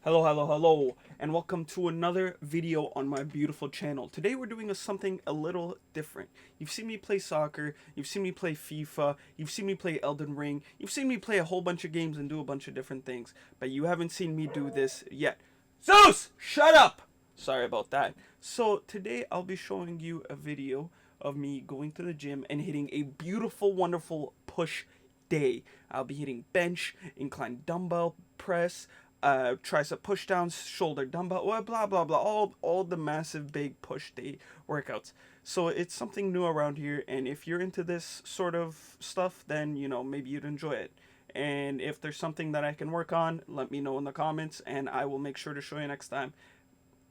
Hello, and welcome to another video on my beautiful channel. Today we're doing something a little different. You've seen me play soccer, you've seen me play FIFA, you've seen me play Elden Ring, you've seen me play a whole bunch of games and do a bunch of different things, but you haven't seen me do this yet. Zeus, shut up! Sorry about that. So today I'll be showing you a video of me going to the gym and hitting a beautiful, wonderful push day. I'll be hitting bench, incline dumbbell press, tricep push downs, shoulder dumbbell, blah blah blah, all the massive big push day workouts. So it's something new around here, and if you're into this sort of stuff, then maybe you'd enjoy it. And if there's something that I can work on, let me know in the comments, and I will make sure to show you next time.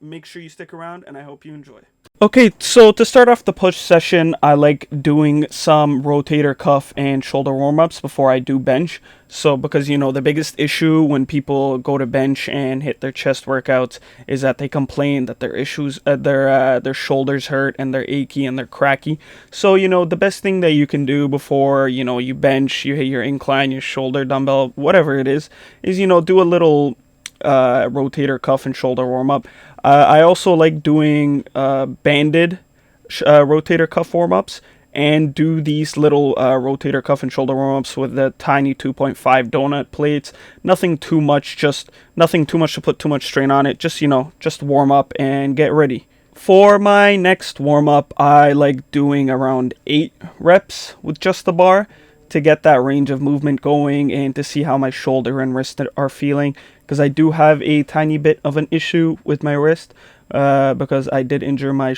Make sure you stick around, and I hope you enjoy. Okay, so to start off the push session, I like doing some rotator cuff and shoulder warm-ups before I do bench. So because the biggest issue when people go to bench and hit their chest workouts is that they complain that their shoulders hurt and they're achy and they're cracky. So the best thing that you can do before you bench, you hit your incline, your shoulder dumbbell, whatever it is do a little rotator cuff and shoulder warm up. I also like doing banded rotator cuff warm ups and do these little rotator cuff and shoulder warm ups with the tiny 2.5 donut plates. Nothing too much, nothing too much to put too much strain on it. Just warm up and get ready. For my next warm up, I like doing around 8 reps with just the bar to get that range of movement going and to see how my shoulder and wrist are feeling, because I do have a tiny bit of an issue with my wrist because I did injure my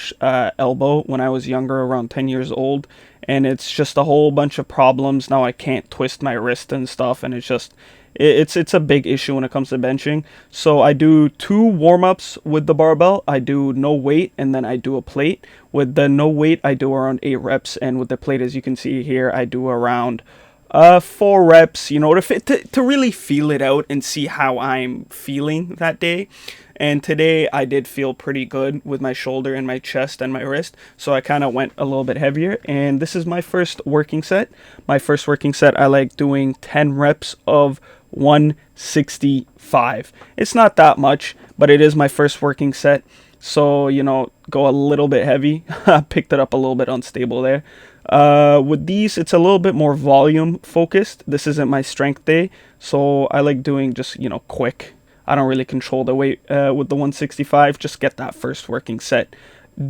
elbow when I was younger, around 10 years old, and it's just a whole bunch of problems. Now I can't twist my wrist and stuff, and it's a big issue when it comes to benching. So I do 2 warm-ups with the barbell. I do no weight, and then I do a plate. With the no weight, I do around 8 reps, and with the plate, as you can see here, I do around 4 reps, to really feel it out and see how I'm feeling that day. And today I did feel pretty good with my shoulder and my chest and my wrist, so I kind of went a little bit heavier. And this is my first working set. My first working set, I like doing 10 reps of 165. It's not that much, but it is my first working set, so go a little bit heavy. I picked it up a little bit unstable there. With these, it's a little bit more volume focused. This isn't my strength day, so I like doing just quick. I don't really control the weight with the 165. Just get that first working set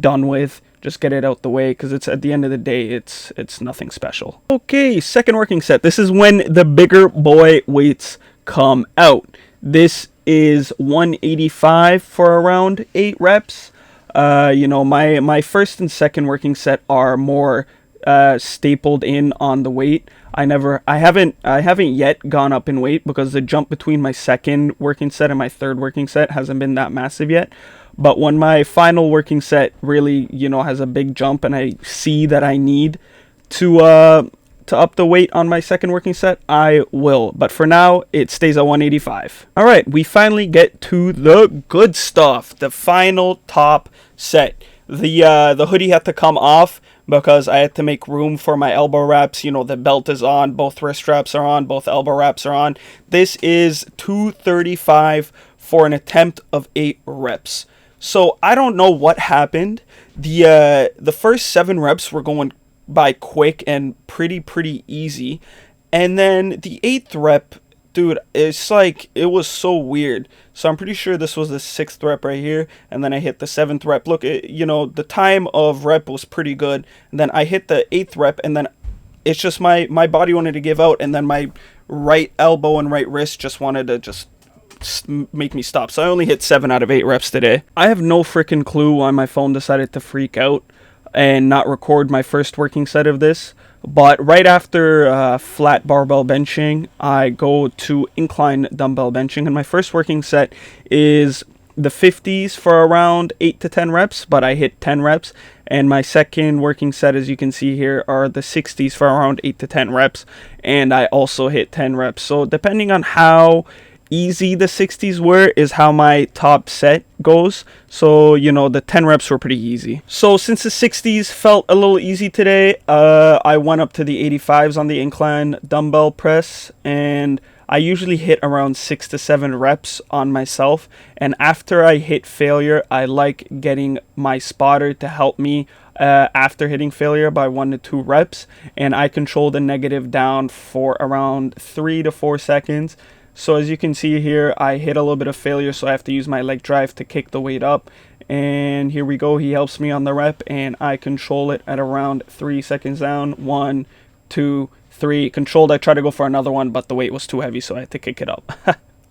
done with. Just get it out the way, because it's at the end of the day, it's nothing special. Okay, second working set. This is when the bigger boy weights come out. This is 185 for around 8 reps. My first and second working set are more stapled in on the weight. I haven't yet gone up in weight because the jump between my second working set and my third working set hasn't been that massive yet. But when my final working set really, has a big jump and I see that I need to up the weight on my second working set, I will. But for now, it stays at 185. All right, we finally get to the good stuff, the final top set. The hoodie had to come off because I had to make room for my elbow wraps. The belt is on, both wrist straps are on, both elbow wraps are on. This is 235 for an attempt of 8 reps. So I don't know what happened. The first 7 reps were going by quick and pretty easy. And then the 8th rep, dude, it's like, it was so weird. So I'm pretty sure this was the 6th rep right here, and then I hit the 7th rep. Look, the time of rep was pretty good, and then I hit the 8th rep, and then it's just my body wanted to give out, and then my right elbow and right wrist just wanted to just make me stop. So I only hit 7 out of 8 reps today. I have no freaking clue why my phone decided to freak out and not record my first working set of this. But right after flat barbell benching, I go to incline dumbbell benching. And my first working set is the 50s for around 8 to 10 reps, but I hit 10 reps. And my second working set, as you can see here, are the 60s for around 8 to 10 reps. And I also hit 10 reps. So depending on how easy the 60s were is how my top set goes. So the 10 reps were pretty easy. So since the 60s felt a little easy today, I went up to the 85s on the incline dumbbell press, and I usually hit around 6 to 7 reps on myself, and after I hit failure, I like getting my spotter to help me after hitting failure by 1 to 2 reps, and I control the negative down for around 3 to 4 seconds. So as you can see here, I hit a little bit of failure, so I have to use my leg drive to kick the weight up. And here we go, he helps me on the rep, and I control it at around 3 seconds down. 1, 2, 3. Controlled. I tried to go for another one, but the weight was too heavy, so I had to kick it up.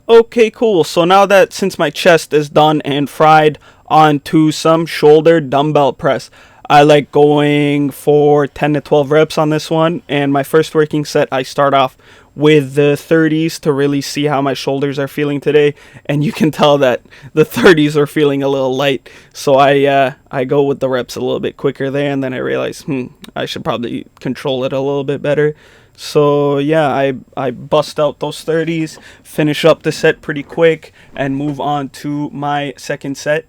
Okay, cool. So now that since my chest is done and fried, on to some shoulder dumbbell press. I like going for 10 to 12 reps on this one, and my first working set, I start off with the 30s to really see how my shoulders are feeling today, and you can tell that the 30s are feeling a little light, so I go with the reps a little bit quicker there, and then I realize I should probably control it a little bit better. So yeah, I bust out those 30s, finish up the set pretty quick, and move on to my second set.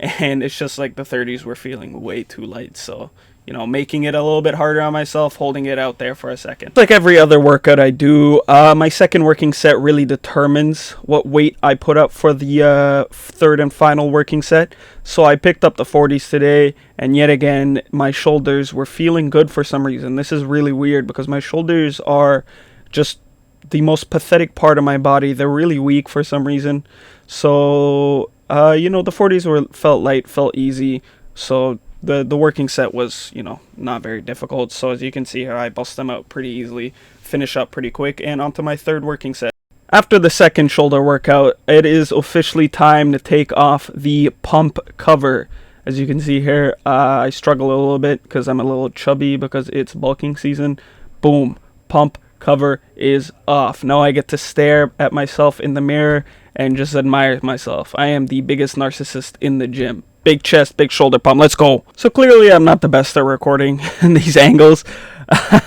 And it's just like the 30s were feeling way too light, so you know, making it a little bit harder on myself, holding it out there for a second. Like every other workout I do, my second working set really determines what weight I put up for the third and final working set. So I picked up the 40s today, and yet again, my shoulders were feeling good for some reason. This is really weird because my shoulders are just the most pathetic part of my body. They're really weak for some reason. So, you know, the 40s felt light, felt easy. So the working set was, you know, not very difficult. So as you can see here, I bust them out pretty easily, finish up pretty quick, and onto my third working set. After the second shoulder workout, it is officially time to take off the pump cover. As you can see here, I struggle a little bit because I'm a little chubby because it's bulking season. Boom, pump cover is off. Now I get to stare at myself in the mirror and just admire myself. I am the biggest narcissist in the gym. Big chest, big shoulder pump, let's go. So clearly I'm not the best at recording in these angles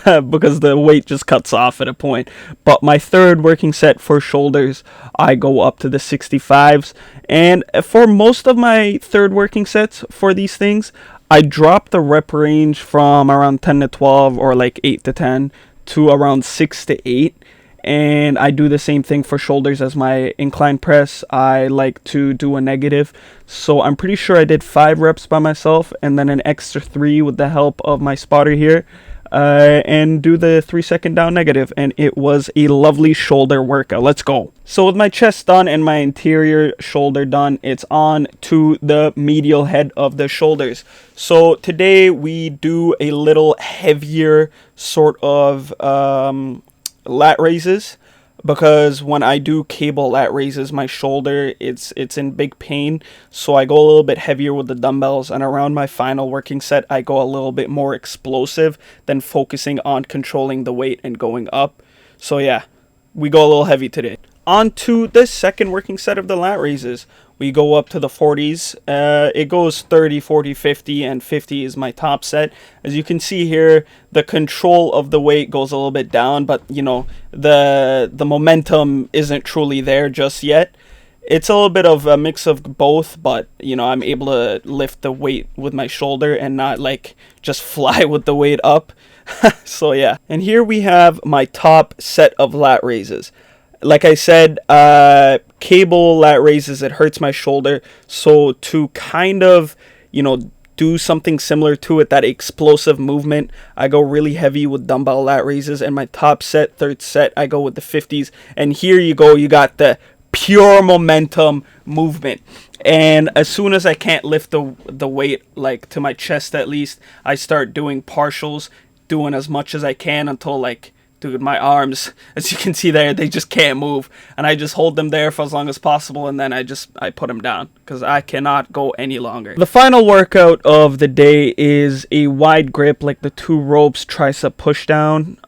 because the weight just cuts off at a point. But my third working set for shoulders, I go up to the 65s. And for most of my third working sets for these things, I drop the rep range from around 10 to 12 or like 8 to 10 to around 6 to 8. And I do the same thing for shoulders as my incline press. I like to do a negative. So I'm pretty sure I did 5 reps by myself and then an extra 3 with the help of my spotter here. And do the 3-second down negative. And it was a lovely shoulder workout. Let's go. So with my chest done and my interior shoulder done, it's on to the medial head of the shoulders. So today we do a little heavier sort of lat raises, because when I do cable lat raises, my shoulder it's in big pain, so I go a little bit heavier with the dumbbells, and around my final working set I go a little bit more explosive than focusing on controlling the weight and going up. So yeah, we go a little heavy today. On to the second working set of the lat raises. We go up to the 40s. It goes 30, 40, 50, and 50 is my top set. As you can see here, the control of the weight goes a little bit down, but you know, the momentum isn't truly there just yet. It's a little bit of a mix of both, but you know, I'm able to lift the weight with my shoulder and not like just fly with the weight up. So yeah, and here we have my top set of lat raises. Like I said, cable lat raises, it hurts my shoulder. So to kind of, you know, do something similar to it, that explosive movement, I go really heavy with dumbbell lat raises. And my top set, third set, I go with the 50s. And here you go, you got the pure momentum movement. And as soon as I can't lift the weight, like to my chest at least, I start doing partials, doing as much as I can until like, dude, my arms, as you can see there, they just can't move, and I just hold them there for as long as possible, and then I put them down because I cannot go any longer. The final workout of the day is a wide grip, like the 2 ropes tricep push down.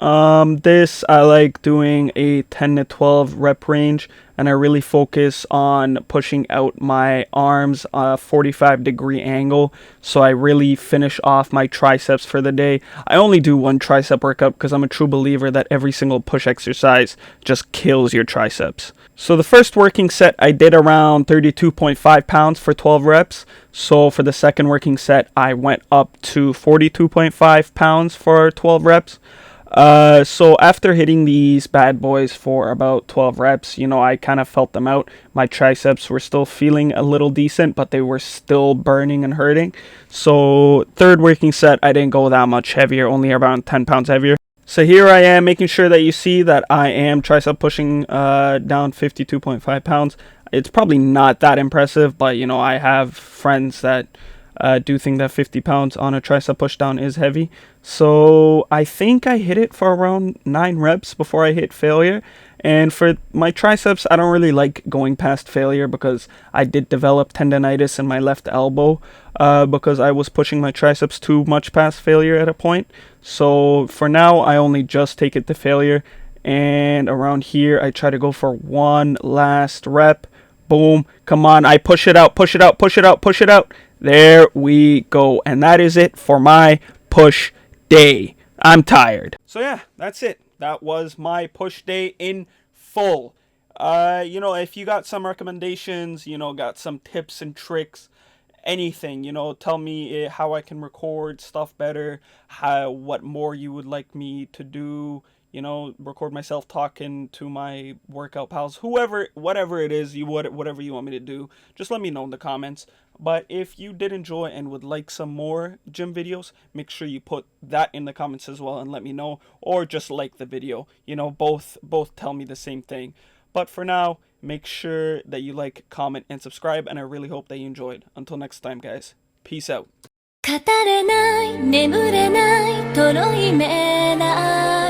This I like doing a 10 to 12 rep range, and I really focus on pushing out my arms a 45-degree angle, so I really finish off my triceps for the day. I only do 1 tricep workout because I'm a true believer that every single push exercise just kills your triceps. So the first working set, I did around 32.5 pounds for 12 reps. So for the second working set, I went up to 42.5 pounds for 12 reps. So after hitting these bad boys for about 12 reps, you know, I kind of felt them out. My triceps were still feeling a little decent, but they were still burning and hurting. So third working set, I didn't go that much heavier, only around 10 pounds heavier. So here I am making sure that you see that I am tricep pushing down 52.5 pounds. It's probably not that impressive, but you know, I have friends that do think that 50 pounds on a tricep push down is heavy. So I think I hit it for around 9 reps before I hit failure. And for my triceps, I don't really like going past failure because I did develop tendonitis in my left elbow because I was pushing my triceps too much past failure at a point. So for now, I only just take it to failure. And around here, I try to go for one last rep. Boom. Come on. I push it out, push it out, push it out, push it out. There we go. And that is it for my push day. I'm tired. So yeah, that's it. That was my push day in full. You know, if you got some recommendations, you know, got some tips and tricks, anything, you know, tell me how I can record stuff better, what more you would like me to do, you know, record myself talking to my workout pals, whoever, whatever it is, whatever you want me to do, just let me know in the comments. But if you did enjoy and would like some more gym videos, make sure you put that in the comments as well and let me know, or just like the video. You know, both tell me the same thing. But for now, make sure that you like, comment, and subscribe, and I really hope that you enjoyed. Until next time, guys. Peace out. 語れない眠れないとろい目だ